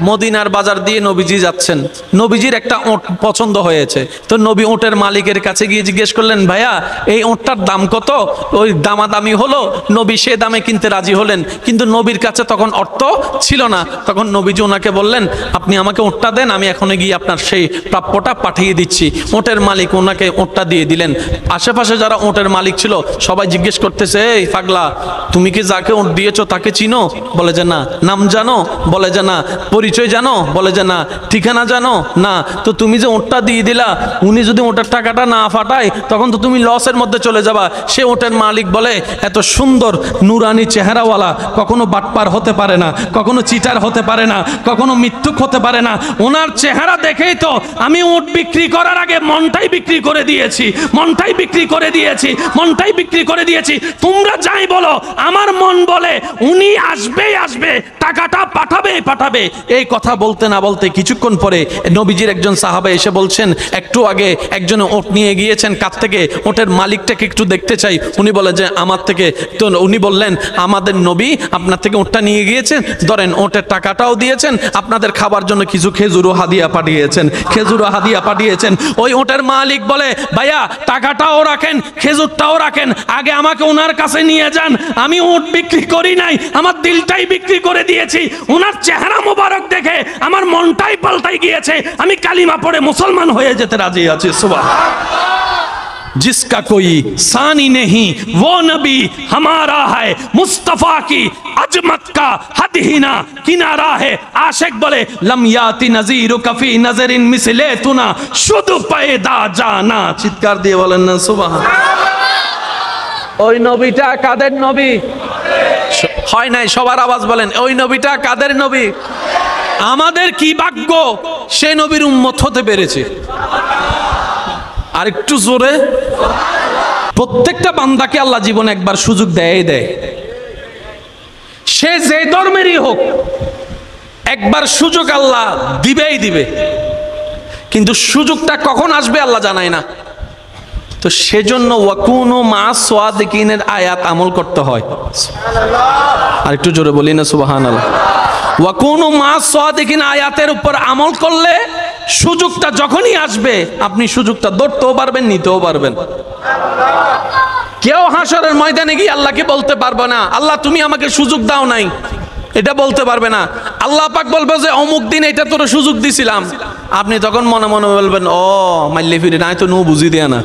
মদিনার বাজার দিয়ে নবীজি যাচ্ছেন, নবীজির একটা ওঁট পছন্দ হয়েছে। তো নবী ওঁটের মালিকের কাছে গিয়ে জিজ্ঞেস করলেন, ভাইয়া এই ওঁটটার দাম কত? ওই দামাদামি হলো, নবী সে দামে কিনতে রাজি হলেন, কিন্তু নবীর কাছে তখন অর্থ ছিল না। তখন নবীজি ওনাকে বললেন, আপনি আমাকে ওঁটটা দেন, আমি এখনই গিয়ে আপনার সেই প্রাপ্যটা পাঠিয়ে দিচ্ছি। ওঁটের মালিক ওনাকে ওঁটটা দিয়ে দিলেন। আশেপাশে যারা ওঁটের মালিক ছিল সবাই জিজ্ঞেস করতেছে, এই পাগলা, তুমি কি যাকে ওঁট দিয়েছো তাকে চিনো? বলে যে না। নাম জানো? বলে যে না। পরিচয় জানো? বলে যে না। ঠিকানা জানো? না। তো তুমি যে ওঁটটা দিয়ে দিলা, উনি যদি ওঁটের টাকাটা না ফাটায় তখন তো তুমি লসের মধ্যে চলে যাবা। সে ওঁটের মালিক বলে, এত সুন্দর নুরানি চেহারাওয়ালা কখনো বাটপার হতে পারে না, কখনো চিটার হতে পারে না, কখনো মিথ্যুক হতে পারে না। ওনার চেহারা দেখেই তো আমি উট বিক্রি করার আগে মনটাই বিক্রি করে দিয়েছি, মনটাই বিক্রি করে দিয়েছি, মনটাই বিক্রি করে দিয়েছি। তোমরা যাই বলো, আমার মন বলে উনি আসবেই আসবে, টাকাটা পাঠাবে পাঠাবে। এই কথা বলতে না বলতে কিছুক্ষণ পরে নবীজির একজন সাহাবা এসে বলছেন, একটু আগে একজন ওট নিয়ে গিয়েছেন, কাছ থেকে ওটের মালিকটাকে একটু দেখতে চাই। উনি বলে যে আমার থেকে। তো উনি বললেন, আমাদের নবী আপনার থেকে ওটটা নিয়ে গিয়েছেন, ধরেন ওটের টাকাটাও দিয়েছেন, আপনাদের খাবার জন্য কিছু খেজুরও হাদিয়া পাঠিয়েছেন, খেজুরও হাদিয়া পাঠিয়েছেন। ওই ওটের মালিক বলে, ভাইয়া টাকাটাও রাখেন, খেজুরটাও রাখেন, আগে আমাকে ওনার কাছে নিয়ে যান। আমি উট বিক্রি করি নাই, আমার দিলটাই বিক্রি করে দিয়েছি। ওনার চেহারা মোবারক দেখে আমার মনটাই পাল্টাই গিয়েছে, আমি কালিমা পড়ে মুসলমান হয়ে যেতে রাজি আছি। সুবহানাল্লাহ। जिसका कोई सानी नहीं वो नबी हमारा है, मुस्तफा की अजमत का हद ही ना किनारा है। आशिक बोले लम याति नजीर कफी नजरिन मिसले तुना शुद्ध पैदा जाना। চিৎকার দিয়ে বলেন না সুবহানাল্লাহ। ওই নবীটা কাদের নবী? হয় নাই, সবার আওয়াজ বলেন, ওই নবীটা কাদের নবী? আমাদের কি ভাগ্য সেই নবীর উম্মত হতে পেরেছে। আর একটু জোরে। প্রত্যেকটা বান্দাকে আল্লাহ জীবনে একবার সুযোগ দেয় দেয়, সে যে ধর্মেরই হোক একবার সুযোগ আল্লাহ দিবেই দিবে, কিন্তু সুযোগটা কখন আসবে আল্লাহ জানায় না। তো সেজন্য ওয়াকুনু মা সাদিকিনের আয়াত আমল করতে হয়। আর একটু জোরে বলি না সুবহানাল্লাহ। ওয়াকুনু মা সাদিকিন আয়াতের উপর আমল করলে সুযোগটা যখনই আসবে আপনি সুযোগটা ধরতেও পারবেন, নিতেও পারবেন। কেউ হাসরের ময়দানে গিয়ে আল্লাহকে বলতে পারবে না, আল্লাহ তুমি আমাকে সুযোগ দাও নাই, এটা বলতে পারবে না। আল্লাহ পাক বলবে যে অমুক দিন এটা তোর সুযোগ দিছিলাম। আপনি তখন মনে মনে বলবেন, ও মাইলে ফিরে নাই তো নো বুঝি দেয়া না।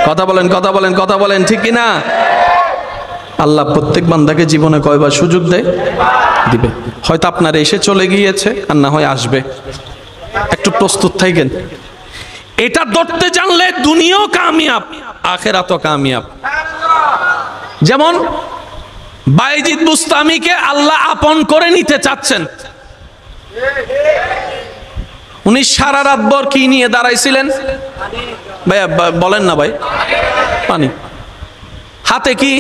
কথা বলেন, কথা বলেন, কথা বলেন, ঠিক কিনা? আল্লাহ প্রত্যেক বান্দাকে জীবনে কয়বার সুযোগ দেয়? দিবে। হয়তো আপনার এসে চলে গিয়েছে, আর না হয় আসবে। একটু প্রস্তুত থাকেন। এটা ধরতে জানলে দুনিয়াও কামিয়াব, আখিরাতও কামিয়াব। যেমন বাইজিদ বুস্তামিকে আল্লাহ আপন করে নিতে চাচ্ছেন। উনি সারা রাত ভর কি নিয়ে দাঁড়াইছিলেন ভাইয়া? বলেন না ভাই। পানি। হাতে কি?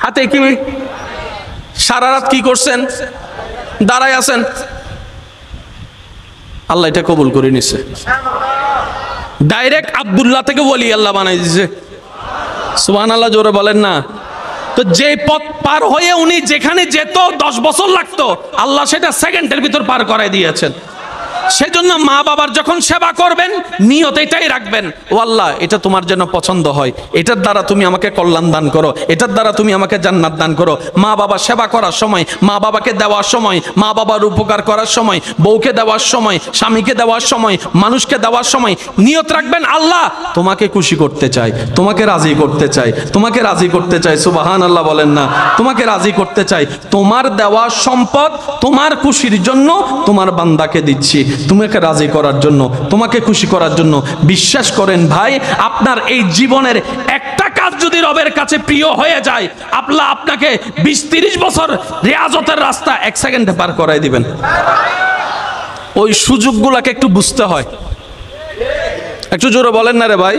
হাতে কি? সারা রাত কি করছেন? দাঁড়ায় আছেন। আল্লাহ এটা কবুল করে নিছে। ডাইরেক্ট আব্দুল্লাহ থেকে ওলি আল্লাহ বানাই দিছে। সুবহানাল্লাহ, জোরে বলেন না। তো যে পথ পার হয়ে উনি যেখানে যেত 10 বছর লাগতো, আল্লাহ সেটা সেকেন্ডের ভিতর পার করাই দিয়েছেন। সেজন্য মা বাবার যখন সেবা করবেন নিয়ত এটাই রাখবেন, ও আল্লাহ এটা তোমার যেন পছন্দ হয়, এটার দ্বারা তুমি আমাকে কল্যাণ দান করো, এটার দ্বারা তুমি আমাকে জান্নাত দান করো। মা বাবার সেবা করার সময়, মা বাবাকে দেওয়ার সময়, মা বাবার উপকার করার সময়, বউকে দেওয়ার সময়, স্বামীকে দেওয়ার সময়, মানুষকে দেওয়ার সময় নিয়ত রাখবেন, আল্লাহ তোমাকে খুশি করতে চাই, তোমাকে রাজি করতে চাই, তোমাকে রাজি করতে চাই। সুবহানাল্লাহ বলেন না। তোমাকে রাজি করতে চাই, তোমার দেওয়া সম্পদ তোমার খুশির জন্য তোমার বান্দাকে দিচ্ছি, তোমাকে রাজি করার জন্য, তোমাকে খুশি করার জন্য। বিশ্বাস করেন ভাই, আপনার এই জীবনের একটা কাজ যদি রবের কাছে প্রিয় হয়ে যায়, আল্লাহ আপনাকে 20-30 বছর রিয়াজতের রাস্তা 1 সেকেন্ডে পার করাই দিবেন। ওই সুযোগগুলোকে একটু বুঝতে হয়। একটু জোরে বলেন না রে ভাই।